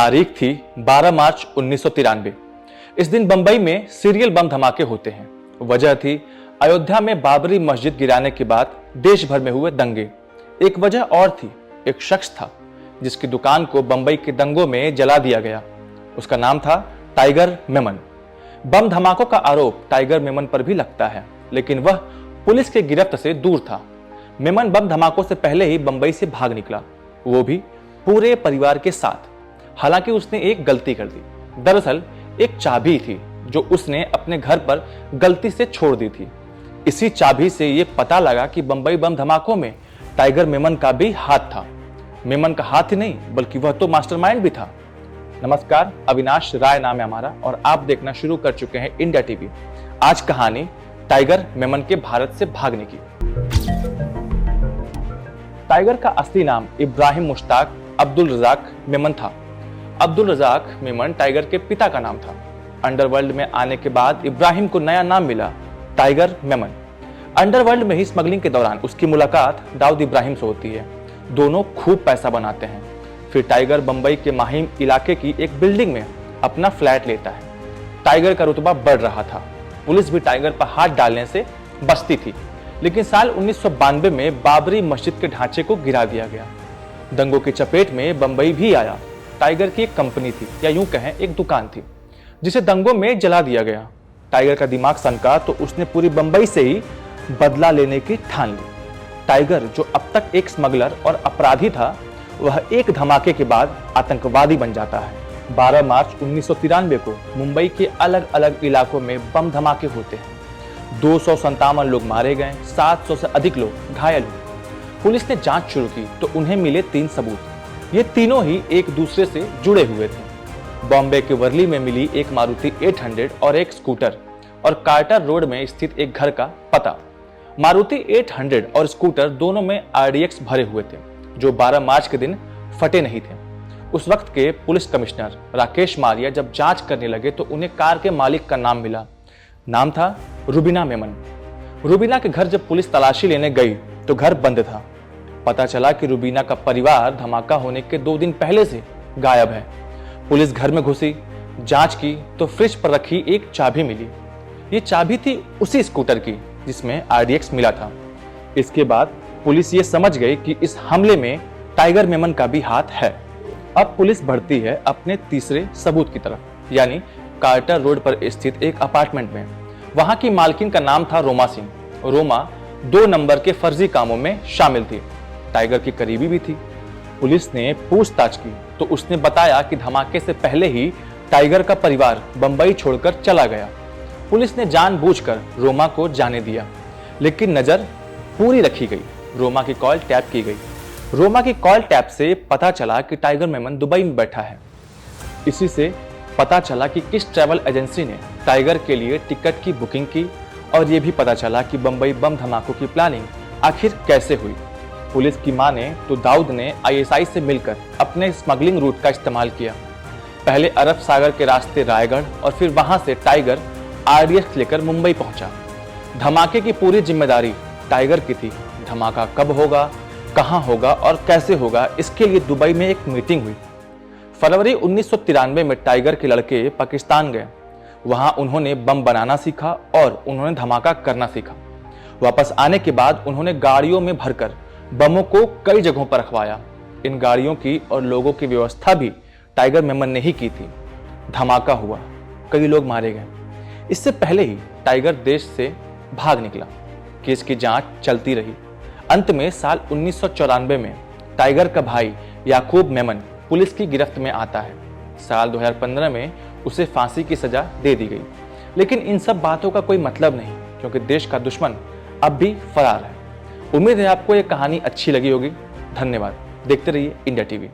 तारीख थी 12 मार्च 1993। इस दिन बंबई में सीरियल बम धमाके होते हैं। वजह थी अयोध्या में बाबरी मस्जिद गिराने के बाद देश भर में हुए दंगे। एक वजह और थी, एक शख्स था जिसकी दुकान को बंबई के दंगों में जला दिया गया। उसका नाम था टाइगर मेमन। बम धमाकों का आरोप टाइगर मेमन पर भी लगता है, लेकिन वह पुलिस के गिरफ्त से दूर था। मेमन बम धमाकों से पहले ही बंबई से भाग निकला, वो भी पूरे परिवार के साथ। हालांकि उसने एक गलती कर दी। दरअसल एक चाबी थी जो उसने अपने घर पर गलती से छोड़ दी थी। इसी चाबी से यह पता लगा कि बंबई बम धमाकों में टाइगर मेमन का भी हाथ था। मेमन का हाथ ही नहीं बल्कि वह तो मास्टरमाइंड भी था। नमस्कार, अविनाश राय नाम है हमारा और आप देखना शुरू कर चुके हैं इंडिया टीवी। आज कहानी टाइगर मेमन के भारत से भागने की। टाइगर का असली नाम इब्राहिम मुश्ताक अब्दुल रजाक मेमन था। अब्दुल रजाक मेमन टाइगर के पिता का नाम था। अंडरवर्ल्ड में आने के बाद इब्राहिम को नया नाम मिला, टाइगर मेमन। अंडरवर्ल्ड में ही स्मगलिंग के दौरान उसकी मुलाकात दाऊद इब्राहिम से होती है। दोनों खूब पैसा बनाते हैं। फिर टाइगर बंबई के माहिम इलाके की एक बिल्डिंग में अपना फ्लैट लेता है। टाइगर का रुतबा बढ़ रहा था। पुलिस भी टाइगर पर हाथ डालने से बचती थी, लेकिन साल 1992 में बाबरी मस्जिद के ढांचे को गिरा दिया गया। दंगों की चपेट में बंबई भी आया। टाइगर की एक कंपनी थी, या यूं कहें एक दुकान थी, जिसे दंगों में जला दिया गया। टाइगर का दिमाग सनका तो उसने पूरी बंबई से ही बदला लेने की ठान ली। टाइगर जो अब तक एक स्मगलर और अपराधी था, वह एक धमाके के बाद आतंकवादी बन जाता है। 12 मार्च 1993 को मुंबई के अलग अलग इलाकों में बम धमाके होते हैं। 257 लोग मारे गए, 700 से अधिक लोग घायल हुए। पुलिस ने जांच शुरू की तो उन्हें मिले 3 सबूत। ये तीनों ही एक दूसरे से जुड़े हुए थे। बॉम्बे के वर्ली में मिली एक मारुति 800 और एक स्कूटर, और कार्टर रोड में स्थित एक घर का पता। मारुति 800 और स्कूटर दोनों में RDX भरे हुए थे, जो 12 मार्च के दिन फटे नहीं थे। उस वक्त के पुलिस कमिश्नर राकेश मारिया जब जांच करने लगे तो उन्हें कार के मालिक का नाम मिला। नाम था रुबीना मेमन। रुबीना के घर जब पुलिस तलाशी लेने गई तो घर बंद था। पता चला कि रुबीना का परिवार धमाका होने के 2 दिन पहले से गायब है। पुलिस घर में घुसी, जांच की तो फ्रिज पर रखी एक चाबी मिली। ये चाबी थी उसी स्कूटर की जिसमें RDX मिला था। इसके बाद पुलिस ये समझ गई कि इस हमले में टाइगर मेमन का भी हाथ है। अब पुलिस बढ़ती है अपने तीसरे सबूत की तरफ, यानी कार्टर रोड पर स्थित एक अपार्टमेंट में। वहां की मालकिन का नाम था रोमा सिंह। रोमा 2 नंबर के फर्जी कामों में शामिल थी, टाइगर की करीबी भी थी। पुलिस ने पूछताछ की तो उसने बताया कि धमाके से पहले ही टाइगर का परिवार बंबई छोड़कर चला गया। पुलिस ने जानबूझकर रोमा को जाने दिया, लेकिन नजर पूरी रखी गई। रोमा की कॉल टैप की गई। रोमा की कॉल टैप से पता चला कि टाइगर मेमन दुबई में बैठा है। इसी से पता चला कि किस ट्रैवल एजेंसी ने टाइगर के लिए टिकट की बुकिंग की, और यह भी पता चला कि बंबई बम धमाकों की प्लानिंग आखिर कैसे हुई। पुलिस की माने तो दाऊद ने ISI से मिलकर अपने स्मगलिंग रूट का इस्तेमाल किया। पहले अरब सागर के रास्ते रायगढ़ और फिर वहां से टाइगर RDX लेकर मुंबई पहुंचा। धमाके की पूरी जिम्मेदारी टाइगर की थी। धमाका कब होगा, कहां होगा और कैसे होगा, इसके लिए दुबई में एक मीटिंग हुई। फरवरी 1993 में टाइगर के लड़के पाकिस्तान गए। वहां उन्होंने बम बनाना सीखा और उन्होंने धमाका करना सीखा। वापस आने के बाद उन्होंने गाड़ियों में भरकर बमों को कई जगहों पर रखवाया। इन गाड़ियों की और लोगों की व्यवस्था भी टाइगर मेमन ने ही की थी। धमाका हुआ, कई लोग मारे गए। इससे पहले ही टाइगर देश से भाग निकला। केस की जांच चलती रही। अंत में साल 1994 में टाइगर का भाई याकूब मेमन पुलिस की गिरफ्त में आता है। साल 2015 में उसे फांसी की सजा दे दी गई। लेकिन इन सब बातों का कोई मतलब नहीं, क्योंकि देश का दुश्मन अब भी फरार है। उम्मीद है आपको ये कहानी अच्छी लगी होगी। धन्यवाद। देखते रहिए इंडिया टीवी।